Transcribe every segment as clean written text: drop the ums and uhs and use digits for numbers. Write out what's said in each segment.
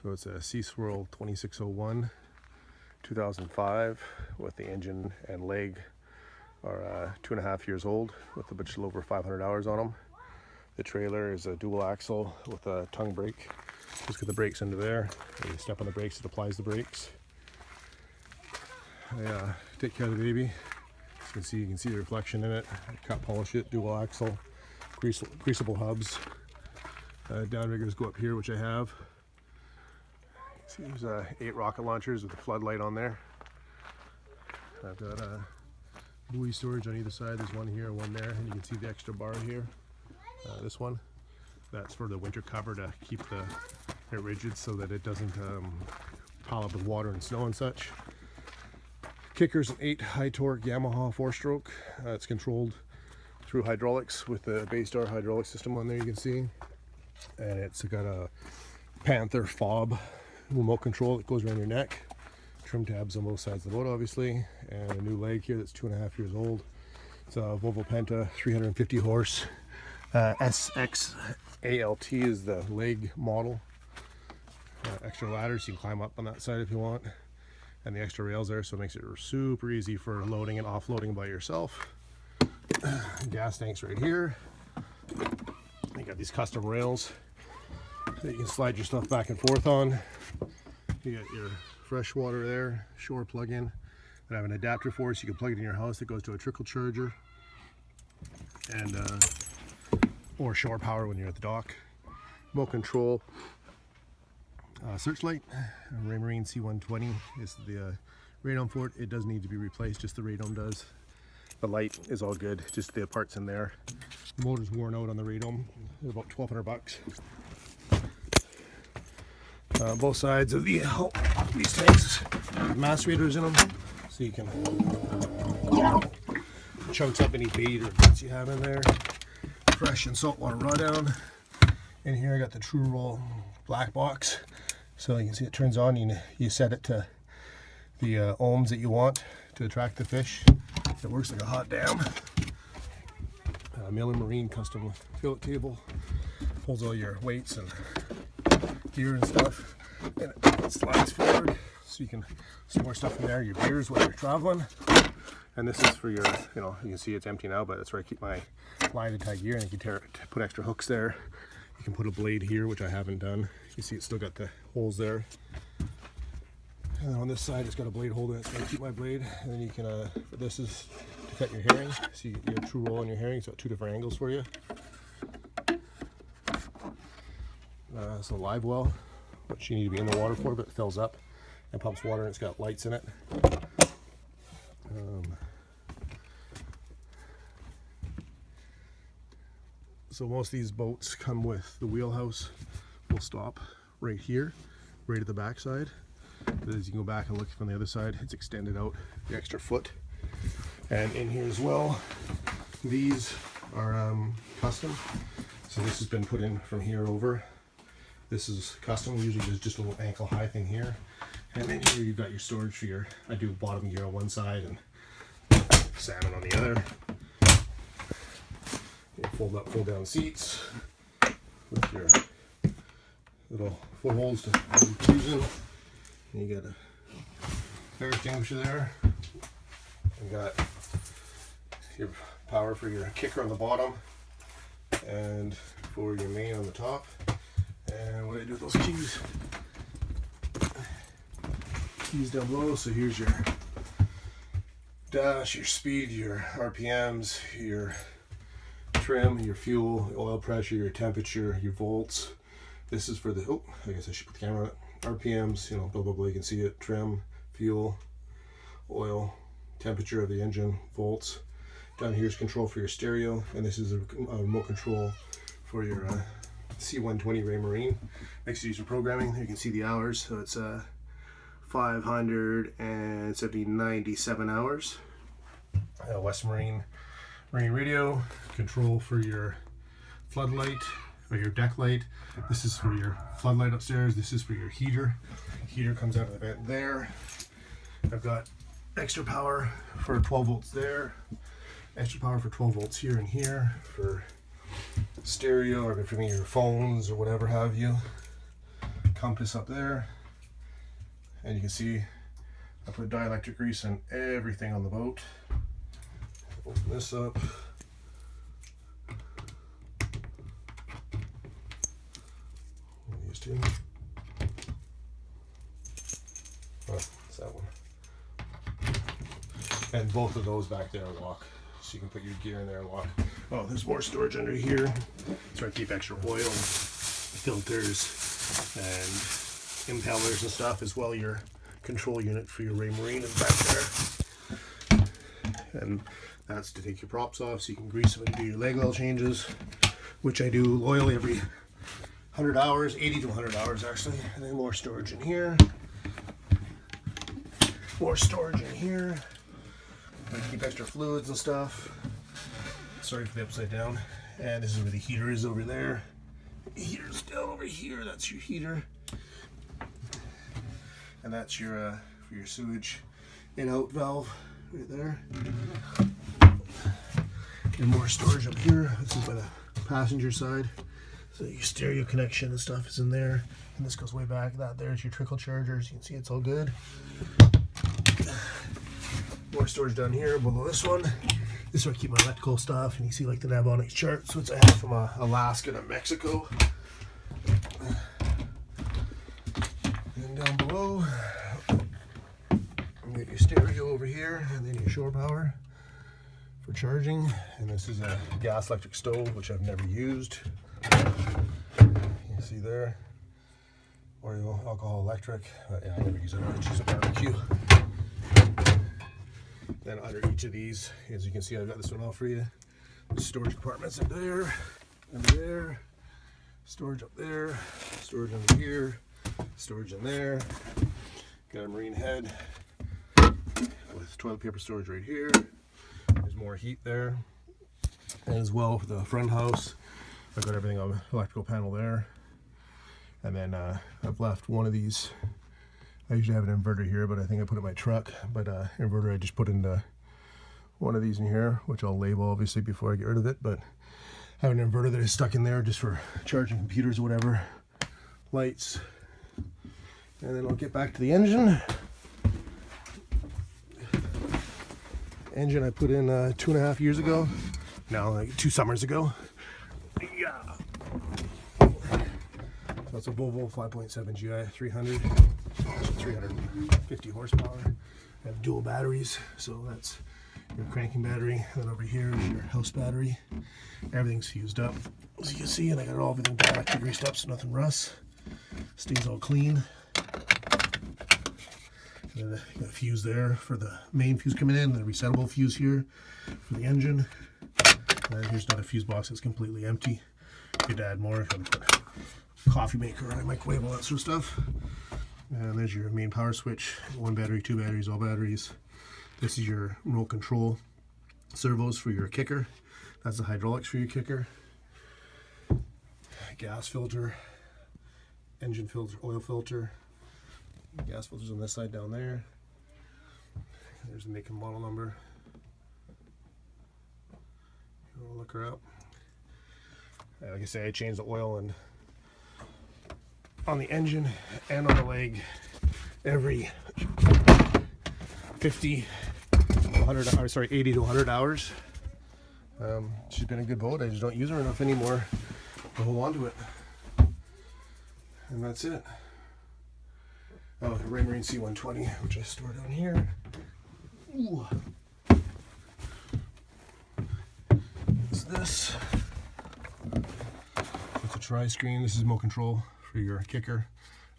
So it's a Seaswril 2601 2005 with the engine and leg are 2.5 years old with a bit over 500 hours on them. The trailer is a dual axle with a tongue brake. Just get the brakes into there. You step on the brakes, it applies the brakes. I take care of the baby. As you can see the reflection in it. I cut polish it, dual axle, greasable hubs. Downriggers go up here, which I have. See, there's 8 rocket launchers with a floodlight on there. I've got buoy storage on either side. There's one here, one there, and you can see the extra bar here. This one, that's for the winter cover to keep it rigid so that it doesn't pile up with water and snow and such. Kicker's an 8 high torque Yamaha 4-stroke. It's controlled through hydraulics with the Baystar hydraulic system on there, you can see. And it's got a Panther fob remote control that goes around your neck. Trim tabs on both sides of the boat, obviously. And a new leg here that's 2.5 years old. It's a Volvo Penta, 350 horse. SXALT is the leg model. Extra ladders, you can climb up on that side if you want. And the extra rails there, so it makes it super easy for loading and offloading by yourself. Gas tanks right here. You got these custom rails that you can slide your stuff back and forth on. You got your fresh water there, shore plug-in. I have an adapter for it, so you can plug it in your house. That goes to a trickle charger, and or shore power when you're at the dock. Remote control. Searchlight, Raymarine C120 is the radome for it. It does need to be replaced, just the radome does. The light is all good, just the parts in there. The motor's worn out on the radome. They're about 1,200 bucks. Both sides of these tanks have macerators in them, so you can chunks up any bait or bits you have in there. Fresh and saltwater raw down. In here I got the True Roll black box. So you can see it turns on, you set it to the ohms that you want to attract the fish. It works like a hot dam. Miller Marine custom fillet table. Holds all your weights and gear and stuff. And it slides forward so you can store stuff in there, your beers while you're traveling. And this is for your, you can see it's empty now, but that's where I keep my line to tie gear, and you can put extra hooks there. You can put a blade here, which I haven't done. You see it's still got the holes there. And on this side, it's got a blade holder. It's going to keep my blade. And then you can, this is to cut your herring. So you get a True Roll on your herring. So 2 different angles for you. It's a live well, which you need to be in the water for, but it fills up and pumps water, and it's got lights in it. So most of these boats come with the wheelhouse. Will stop right here, right at the back side. But as you go back and look from the other side, it's extended out the extra foot. And in here as well, these are custom. So this has been put in from here over. This is custom. Usually there's just a little ankle high thing here. And then here you've got your storage for your, I do bottom gear on one side and salmon on the other. You fold up, fold down seats with your little footholds to cruising. And you got a fire extinguisher there. You got your power for your kicker on the bottom and for your main on the top. And what do I do with those keys? Keys down below. So here's your dash, your speed, your RPMs, your trim, your fuel, oil pressure, your temperature, your volts. This is for the, oh, I guess I should put the camera on it. RPMs, blah, blah, blah, you can see it. Trim, fuel, oil, temperature of the engine, volts. Down here is control for your stereo, and this is a remote control for your C120 Raymarine. Makes it easy for programming. You can see the hours, so it's 597 hours. West Marine radio, control for your floodlight, or your deck light. This is for your floodlight upstairs. This is for your heater. Heater comes out of the vent there. I've got extra power for 12 volts there. Extra power for 12 volts here and here for stereo, or for your phones or whatever have you. compass up there, and you can see I put dielectric grease on everything on the boat. Open this up. These two. Oh, it's that one. And both of those back there lock, so you can put your gear in there and lock. Oh, there's more storage under here. That's where I keep extra oil and filters and impellers and stuff, as well your control unit for your Ray Marine is back there. And that's to take your props off so you can grease them and do your leg oil changes, which I do loyally every 100 hours, 80 to 100 hours actually. And then more storage in here. More storage in here. I keep extra fluids and stuff. Sorry for the upside down. And this is where the heater is over there. The heater's down over here. That's your heater. And that's your for your sewage in-out valve right there. And more storage up here. This is by the passenger side. So your stereo connection and stuff is in there. And this goes way back. There's your trickle chargers. You can see it's all good. More storage down here below this one. This is where I keep my electrical stuff, and you see like the Navonics charts, which I have from Alaska to Mexico. And down below, you get your stereo over here, and then your shore power for charging. And this is a gas electric stove, which I've never used. You see there, oil, alcohol, electric. Yeah, I never use it. I just use a barbecue. Then under each of these, as you can see, I've got this one all for you. The storage compartments up there, under there, storage up there, storage under here, storage in there. Got a marine head with toilet paper storage right here. There's more heat there. And as well for the front house, I've got everything on the electrical panel there. And then I've left one of these. I usually have an inverter here, but I think I put it in my truck. But inverter I just put into one of these in here, which I'll label obviously before I get rid of it. But I have an inverter that is stuck in there just for charging computers or whatever, lights. And then I'll get back to the engine. Engine I put in 2.5 years ago. No, like 2 summers ago. Yeah. So it's a Volvo 5.7 GI 300. 350 horsepower. I have dual batteries, so that's your cranking battery. And then over here is your house battery. Everything's fused up, as you can see, and I got everything dielectric greased up so nothing rusts. Stays all clean. And then I got a fuse there for the main fuse coming in, the resettable fuse here for the engine. And here's another fuse box that's completely empty. You could add more if you want to put a coffee maker or a microwave, all that sort of stuff. And there's your main power switch, 1 battery, 2 batteries, all batteries. This is your remote control servos for your kicker. That's the hydraulics for your kicker. Gas filter, engine filter, oil filter. Gas filters on this side down there. There's the make and model number. I'll look her up. Like I say, I changed the oil and on the engine and on the leg every 80 to 100 hours. She's been a good boat. I just don't use her enough anymore to hold on to it. And that's it. Oh, the Ray Marine C120, which I store down here. Ooh. What's this? It's a tri-screen. This is remote control for your kicker.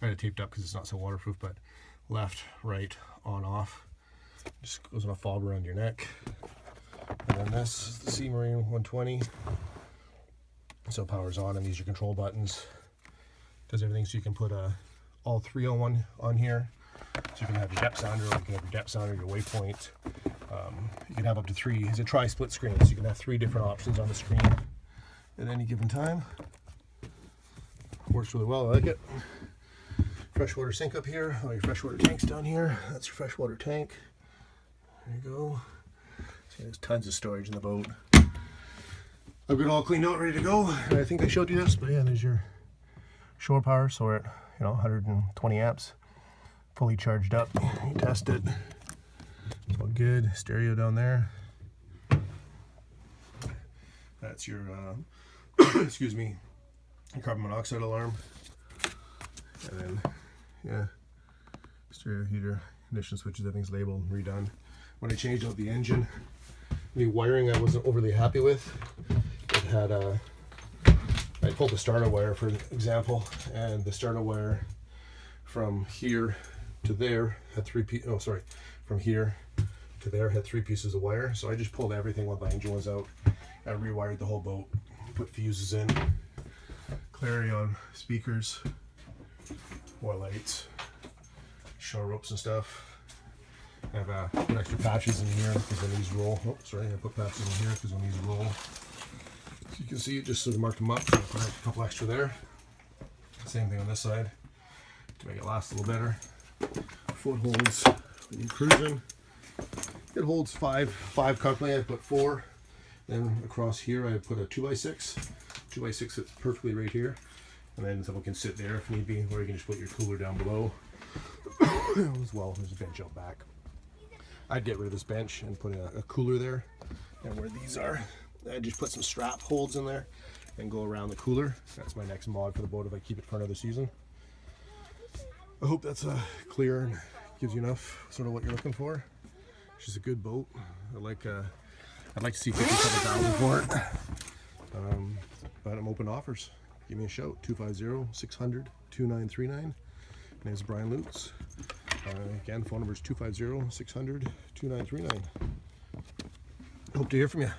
I had it taped up because it's not so waterproof, but left, right, on, off. Just goes on a fob around your neck. And then this is the Seaswril 120. So it powers on, and these are your control buttons. Does everything so you can put all 3 on here. So you can have your depth sounder, or you can have your depth sounder, your waypoint. You can have up to 3. It's a tri-split screen, so you can have 3 different options on the screen at any given time. Works really well. I like it. Freshwater sink up here. All your freshwater tanks down here. That's your freshwater tank. There you go. See, there's tons of storage in the boat. I've got it all cleaned out, ready to go. And I think I showed you this, but yeah, there's your shore power. So we're at you know, 120 amps, fully charged up. You test it. It's all good. Stereo down there. That's your, excuse me, your carbon monoxide alarm. And then, yeah, stereo heater, ignition switches, everything's labeled, redone. When I changed out the engine, the wiring I wasn't overly happy with. It had I pulled the starter wire, for example, and the starter wire from here to there had from here to there had 3 pieces of wire. So I just pulled everything while the engine was out. I rewired the whole boat, put fuses in, Clarion speakers, more lights, show ropes and stuff. I have put extra patches in here because when these roll. Oh, sorry, I put patches in here because when these roll, so you can see it just sort of marked them up. So I put a couple extra there. Same thing on this side to make it last a little better. Foot holds when you're cruising. It holds five comfortably. I put 4. Then across here I put a 2x6. 2x6 sits perfectly right here. And then someone can sit there if need be, or you can just put your cooler down below. As well, there's a bench out back. I'd get rid of this bench and put a cooler there. And where these are, I'd just put some strap holds in there and go around the cooler. That's my next mod for the boat if I keep it for another season. I hope that's clear and gives you enough sort of what you're looking for. It's just a good boat. I'd like to see 57,000 for it. But I'm open to offers. Give me a shout, 250-600-2939. My name is Brian Lutz. Again, phone number is 250-600-2939. Hope to hear from you.